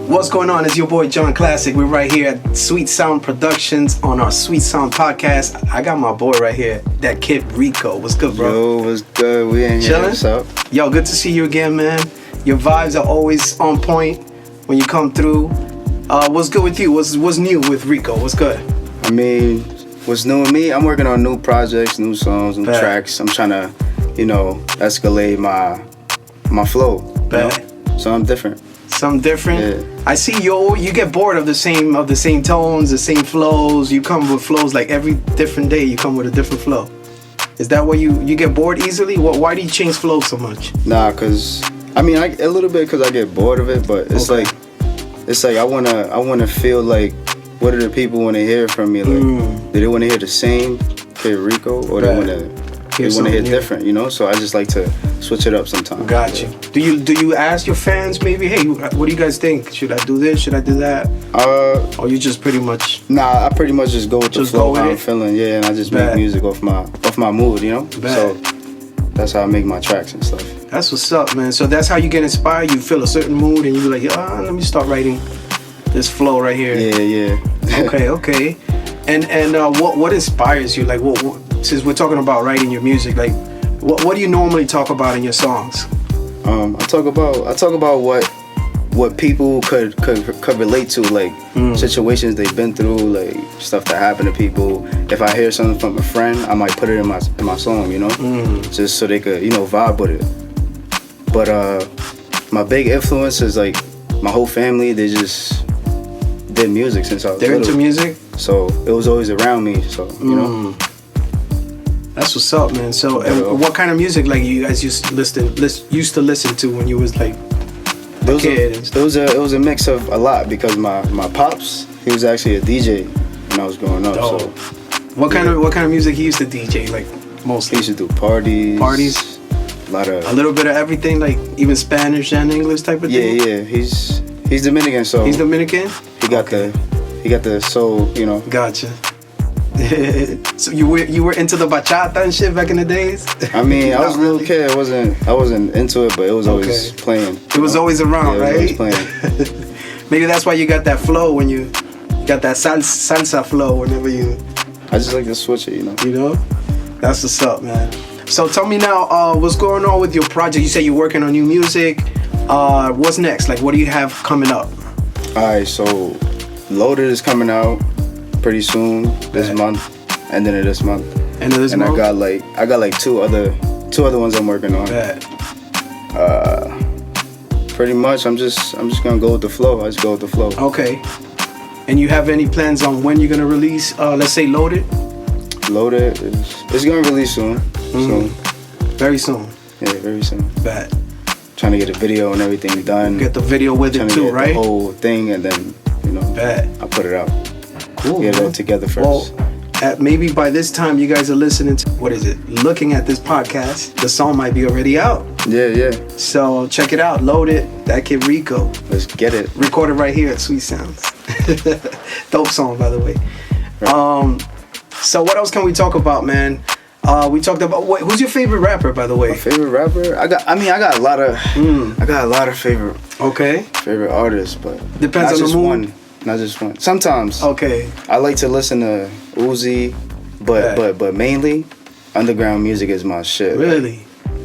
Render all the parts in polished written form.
What's going on? It's your boy John Classic. We're right here at Sweet Sound Productions on our Sweet Sound podcast. I got my boy right here, that kid Ricco. What's good, bro? Yo, what's good? We in here. Chilling? What's up? Yo, good to see you again, man. Your vibes are always on point when you come through. What's good with you? What's new with Ricco? What's good? I mean, what's new with me? I'm working on new projects, new songs, new tracks. I'm trying to, escalate my flow. So I'm different. Something different. Yeah. I see you get bored of the same tones, the same flows. You come with flows like every different day. You come with a different flow. Is that why you get bored easily? Why do you change flows so much? Nah, a little bit because I get bored of it, but it's like I wanna feel like, what do the people want to hear from me? Like, do they want to hear the same Kid Ricco, or they want to hear different? So I just like to switch it up sometimes. Got you. Do you ask your fans maybe, hey, what do you guys think? Should I do this? Should I do that? Or you just pretty much? Nah, I pretty much just go with the flow, how I'm feeling. Yeah, and I just make music off my mood, So that's how I make my tracks and stuff. That's what's up, man. So that's how you get inspired. You feel a certain mood, and you be like, let me start writing this flow right here. Yeah. Okay. And what inspires you? Like, since we're talking about writing your music, like, what do you normally talk about in your songs? I talk about what people could relate to, like situations they've been through, like stuff that happened to people. If I hear something from a friend, I might put it in my song, just so they could vibe with it. But my big influence is like my whole family. They just did music since I was little. They're into music? So it was always around me, so That's what's up, man. So and what kind of music like you guys used to listen to when you was like a kid? It was a mix of a lot, because my pops, he was actually a DJ when I was growing up. So what kind of music he used to DJ, like mostly? He used to do parties. A little bit of everything, like even Spanish and English type of thing. Yeah. He's Dominican, so he's Dominican. He got the soul, Gotcha. So you were into the bachata and shit back in the days? I mean, I was a little kid. I wasn't into it, but it was always playing. It was always around, right? It was always playing. Maybe that's why you got that flow when you got that salsa flow whenever you. I just like to switch it, That's what's up, man. So tell me now, what's going on with your project? You say you're working on new music. What's next? Like, what do you have coming up? Alright, so Loaded is coming out pretty soon this month, ending of this month. End of this month. And I got like two other ones I'm working on. Pretty much, I'm just gonna go with the flow. I just go with the flow. Okay. And you have any plans on when you're gonna release? Let's say Loaded. Loaded it's gonna release soon. Soon. Very soon. Yeah, very soon. Bad. Trying to get a video and everything done. Get the video with it too, right? The whole thing, and then I put it out. Cool. Get it all together first. Well, maybe by this time you guys are listening to looking at this podcast, the song might be already out. Yeah. So check it out. Loaded, that kid Ricco. Let's get it. Recorded right here at Sweet Sounds. Dope song, by the way. Right. So what else can we talk about, man? We talked about who's your favorite rapper, by the way? My favorite rapper? I got a lot of favorite artists, but depends on the mood. Not just one. Sometimes. Okay. I like to listen to Uzi, but mainly underground music is my shit. Really?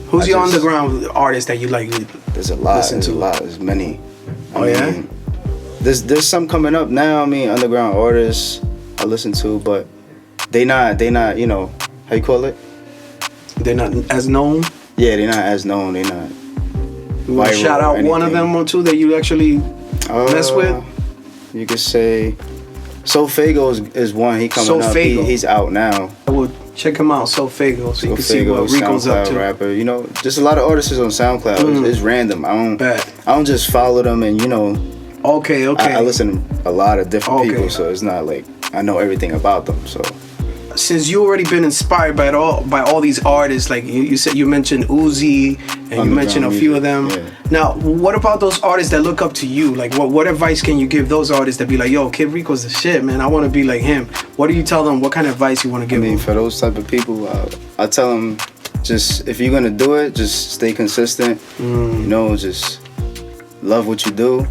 Who's your underground artist that you like? There's a lot. There's many. I mean, There's some coming up now. I mean, underground artists I listen to, but they not how you call it? They're not as known? Yeah, they're not as known. They're not. You want to shout out one of them or two that you actually mess with? You could say Sofago is one. He coming up. He's out now. I would check him out, Sofago, so you can see what Ricco's up to. Rapper. Just a lot of artists on SoundCloud. It's random. I don't just follow them and Okay. I listen to a lot of different people, so it's not like I know everything about them. So since you already been inspired by all these artists, like you said, you mentioned Uzi and you mentioned a few of them. Yeah. Now, what about those artists that look up to you? Like, what advice can you give those artists that be like, yo, Kid Ricco's the shit, man. I want to be like him. What do you tell them? What kind of advice you want to give them? For those type of people, I tell them, just if you're gonna do it, just stay consistent. Just love what you do,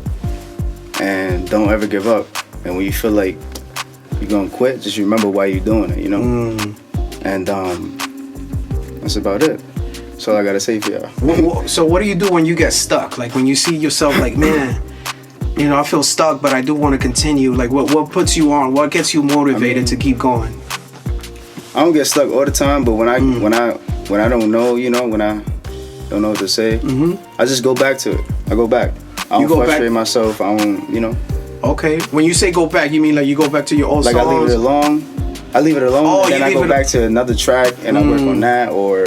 and don't ever give up. And when you feel like you're gonna quit, just remember why you're doing it, you know? And that's about it. That's all I gotta say for y'all. So what do you do when you get stuck? Like when you see yourself like, man, you know, I feel stuck, but I do want to continue. Like what puts you on? What gets you motivated to keep going? I don't get stuck all the time, but when I don't know, you know, when I don't know what to say, I just go back to it. I go back. I don't frustrate myself. I don't, you know. Okay. When you say go back, you mean like you go back to your old songs? Like I leave it alone. And then I go back to another track and I work on that, or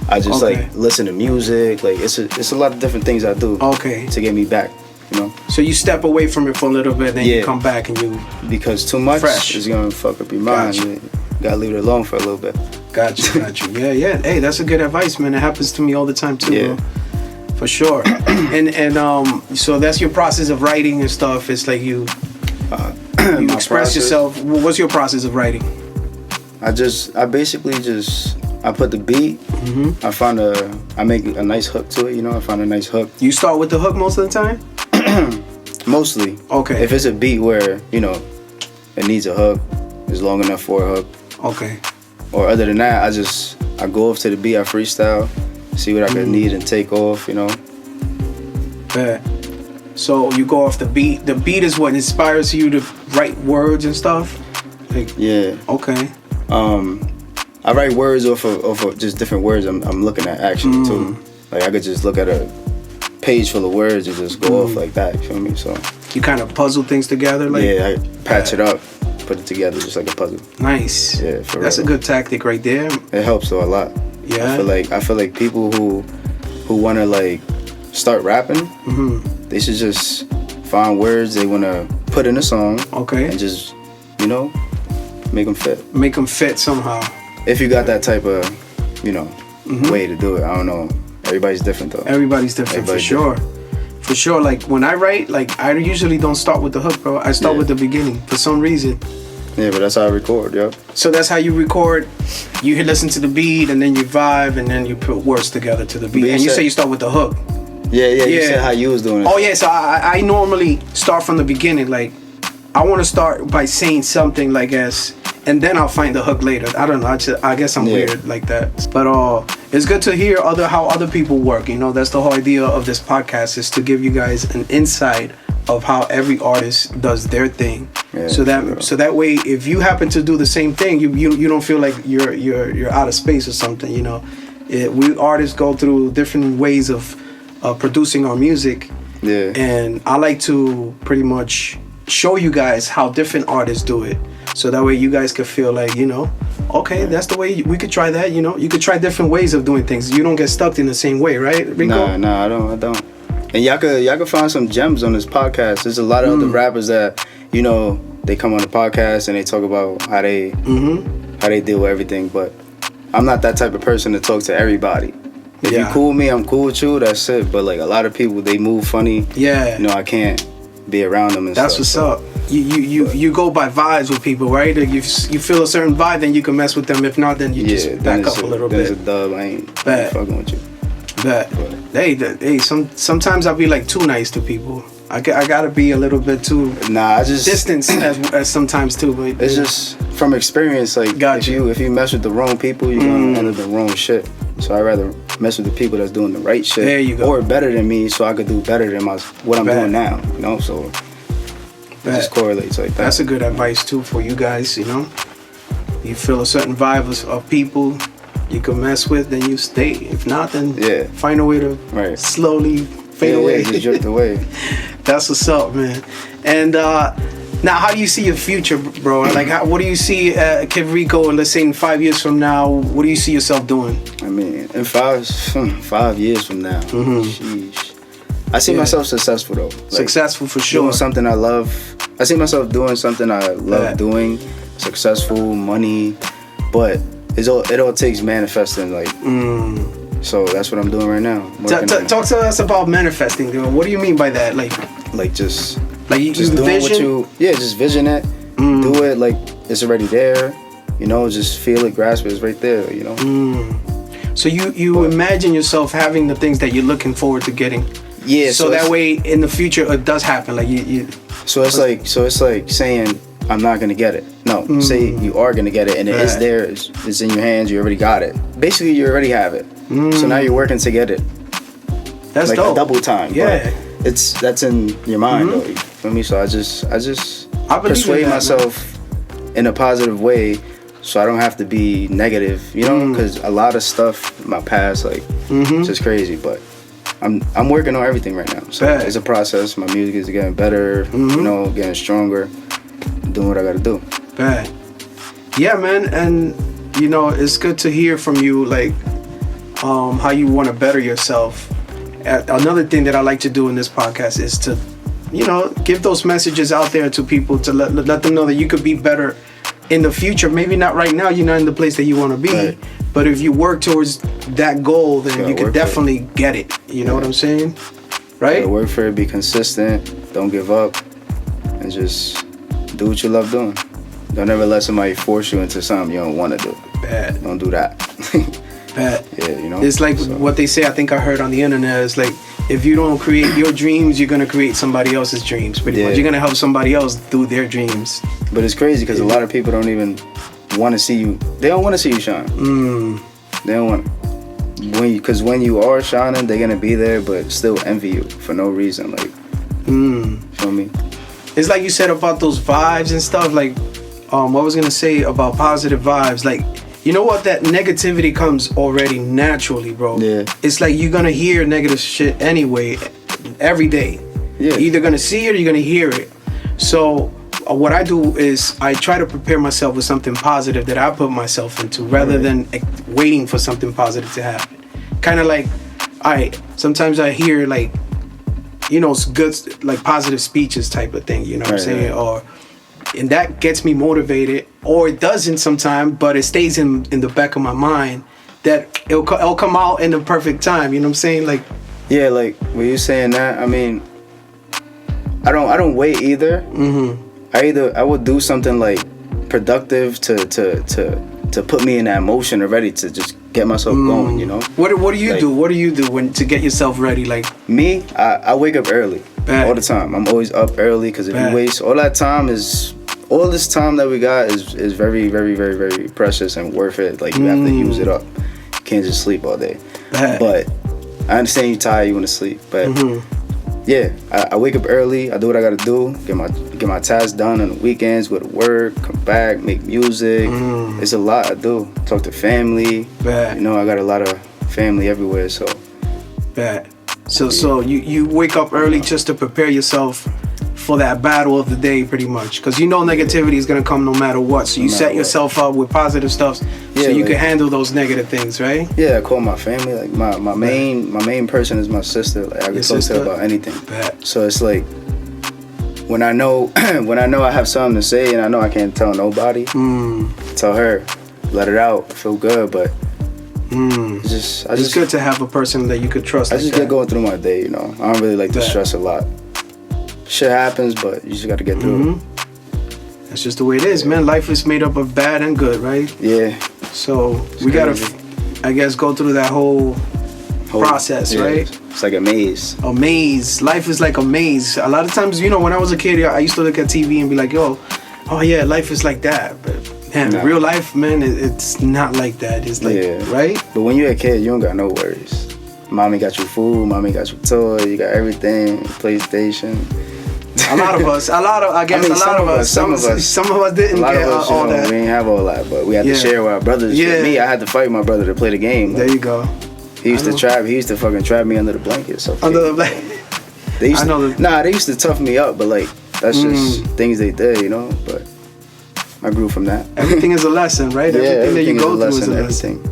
I just like listen to music. Like it's a lot of different things I do. To get me back, you know. So you step away from it for a little bit, then you come back and you. Because too much is gonna fuck up your mind. You gotta leave it alone for a little bit. Got you. Yeah. Hey, that's a good advice, man. It happens to me all the time too, bro. For sure. and so that's your process of writing and stuff. It's like you express yourself. What's your process of writing? I basically put the beat. I make a nice hook to it. You know, I find a nice hook. You start with the hook most of the time? Mostly. Okay. If it's a beat where, you know, it needs a hook, it's long enough for a hook. Okay. Or other than that, I go off to the beat, I freestyle, see what I could need and take off, you know. Yeah. So you go off the beat. The beat is what inspires you to write words and stuff? Like, yeah. Okay. I write words off of just different words I'm looking at actually too. Like I could just look at a page full of words and just go off like that, you feel me? So you kind of puzzle things together, like I patch it up, put it together just like a puzzle. Nice. Yeah, that's a good tactic right there. It helps though a lot. Yeah. I feel like people who wanna like start rapping, they should just find words they wanna put in a song. Okay. And just, you know, make them fit. Make them fit somehow. If you got that type of, you know, way to do it. I don't know. Everybody's different though. Everybody's different for sure. For sure. Like when I write, like I usually don't start with the hook, bro. I start with the beginning for some reason. Yeah, but that's how I record, yo. So that's how you record. You listen to the beat and then you vibe and then you put words together to the beat. And you say you start with the hook. Yeah. You said how you was doing it. Oh yeah, so I normally start from the beginning. Like I want to start by saying something like and then I'll find the hook later. I don't know. I guess I'm weird like that. But it's good to hear how other people work. You know, that's the whole idea of this podcast, is to give you guys an insight of how every artist does their thing. Yeah, so that way, if you happen to do the same thing, you don't feel like you're out of space or something. You know, we artists go through different ways of producing our music. Yeah. And I like to pretty much show you guys how different artists do it. So that way you guys could feel like, you know, okay, that's the way we could try that, you know. You could try different ways of doing things. You don't get stuck in the same way, right, Ricco? Nah, I don't. And y'all could find some gems on this podcast. There's a lot of other rappers that, you know, they come on the podcast and they talk about how they deal with everything. But I'm not that type of person to talk to everybody. If you cool with me, I'm cool with you, that's it. But like a lot of people, they move funny. Yeah. You know, I can't be around them and that's stuff. That's what's up. You go by vibes with people, right? If you feel a certain vibe, then you can mess with them. If not, then you just back up a little bit. There's a dub. I ain't fucking with you. Hey, sometimes I'll be like too nice to people. I gotta be a little bit too distance as sometimes too. But it's just from experience. Like if you mess with the wrong people, you're gonna end up in wrong shit. So I'd rather mess with the people that's doing the right shit. There you go. Or better than me, so I could do better than what I'm doing now. You know, so it just correlates like that. That's a good advice too for you guys. You know, you feel a certain vibe of people you can mess with, then you stay. If not, then find a way to slowly fade away. Just drift away. That's what's up, man. And now, how do you see your future, bro? Like, what do you see Kid Ricco, let's say in 5 years from now? What do you see yourself doing? I mean, in 5 years from now, sheesh. I see myself successful though. Like, successful for sure. Doing something I love. I see myself doing something I love doing. Successful, money, but it all takes manifesting. Like, so that's what I'm doing right now. Talk to us about manifesting, dude. What do you mean by that? Like just doing what you just vision it, do it like it's already there. You know, just feel it, grasp it, it's right there. You know. So you imagine yourself having the things that you're looking forward to getting. Yeah. So that way, in the future, it does happen. Like you So it's like saying I'm not gonna get it. No, say you are gonna get it, and it is there. It's in your hands. You already got it. Basically, you already have it. So now you're working to get it. That's like dope. A double time. Yeah. But that's in your mind though. You feel me? So I just persuade myself in a positive way, so I don't have to be negative. You know, because a lot of stuff in my past, like, it's just crazy. But I'm working on everything right now. So it's a process. My music is getting better. You know, getting stronger. Doing what I gotta do. Bad. Yeah, man, and you know, it's good to hear from you, like, how you want to better yourself. Another thing that I like to do in this podcast is to, you know, give those messages out there to people to let them know that you could be better in the future. Maybe not right now, you're not in the place that you want to be, but if you work towards that goal, then you could definitely get it. You know what I'm saying? Right? You work for it, be consistent, don't give up, and just do what you love doing. Don't ever let somebody force you into something you don't want to do. Bad. Don't do that. Bad. Yeah, you know. It's like what they say, I think I heard on the internet, it's like, if you don't create your dreams, you're going to create somebody else's dreams. Pretty much. You're going to help somebody else do their dreams. But it's crazy because a lot of people don't even want to see you. They don't want to see you shine. They don't want because when you are shining, they're going to be there but still envy you for no reason. Like, feel me? It's like you said about those vibes and stuff. Like, what I was gonna say about positive vibes. Like, you know what? That negativity comes already naturally, bro. Yeah. It's like you're gonna hear negative shit anyway, every day. Yeah. You're either gonna see it or you're gonna hear it. So, what I do is I try to prepare myself with something positive that I put myself into, rather than waiting for something positive to happen. Kind of like, sometimes I hear like, you know, good, like positive speeches type of thing, you know what I'm saying? And that gets me motivated, or it doesn't sometimes, but it stays in the back of my mind that it'll come out in the perfect time, you know what I'm saying? Like, yeah, like when you're saying that, I mean, I don't wait either. I would do something like productive to put me in that motion already, to just get myself going, you know. What do you do? What do you do when to get yourself ready? Like me, I wake up early all the time. I'm always up early because if you waste all that time, all this time that we got is very, very, very, very precious and worth it. Like, you have to use it up. You can't just sleep all day. But I understand you're tired, you want to sleep, but yeah, I wake up early. I do what I gotta do. Get my tasks done on the weekends. Go to work, come back, make music. It's a lot I do. Talk to family. You know, I got a lot of family everywhere. So. So you wake up early just to prepare yourself for that battle of the day, pretty much, because you know negativity is gonna come no matter what. So you set yourself up with positive stuff, so you can handle those negative things, right? Yeah, I call my family. Like my main person is my sister. Like, I can talk to her about anything. So it's like when I know I have something to say and I know I can't tell nobody, tell her, let it out, feel good. But it's good to have a person that you could trust. I just get going through my day, you know. I don't really like to stress a lot. Shit happens, but you just got to get through it. That's just the way it is, man. Life is made up of bad and good, right? Yeah. So we got to, I guess, go through that whole process, right? It's like a maze. A maze. Life is like a maze. A lot of times, you know, when I was a kid, I used to look at TV and be like, oh yeah, life is like that. But man, real life, man, it's not like that. It's like, right? But when you're a kid, you don't got no worries. Mommy got you food, mommy got you toy, you got everything, PlayStation. Some of us didn't get all that. We didn't have all that, but we had to share with our brothers. Me, I had to fight my brother to play the game. There you go. He used to fucking trap me under the blanket. So under the blanket. They used to tough me up, but like that's just things they did, you know. But I grew from that. Everything is a lesson, right? Everything that you go through is a lesson.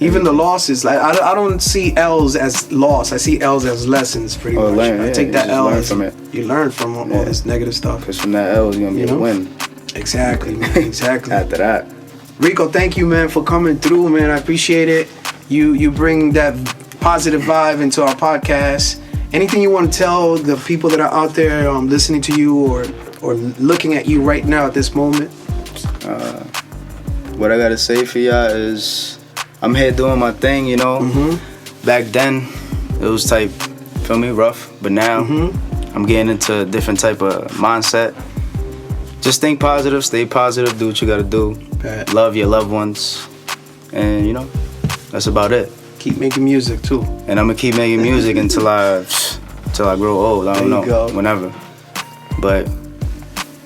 Even the losses, like I don't see L's as loss. I see L's as lessons, pretty much. I take that L as you learn from all this negative stuff. Because from that L, you're gonna be a win. Exactly, man. Exactly. After that, Ricco, thank you, man, for coming through, man. I appreciate it. You bring that positive vibe into our podcast. Anything you want to tell the people that are out there listening to you or looking at you right now at this moment? What I gotta say for y'all is, I'm here doing my thing, you know. Back then, it was type, feel me, rough. But now, I'm getting into a different type of mindset. Just think positive, stay positive, do what you gotta do. Bet. Love your loved ones, and you know, that's about it. Keep making music too. And I'm gonna keep making music until I grow old. I don't know, whenever. But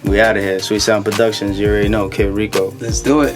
we out of here. Sweet Sound Productions. You already know, Kid Ricco. Let's do it.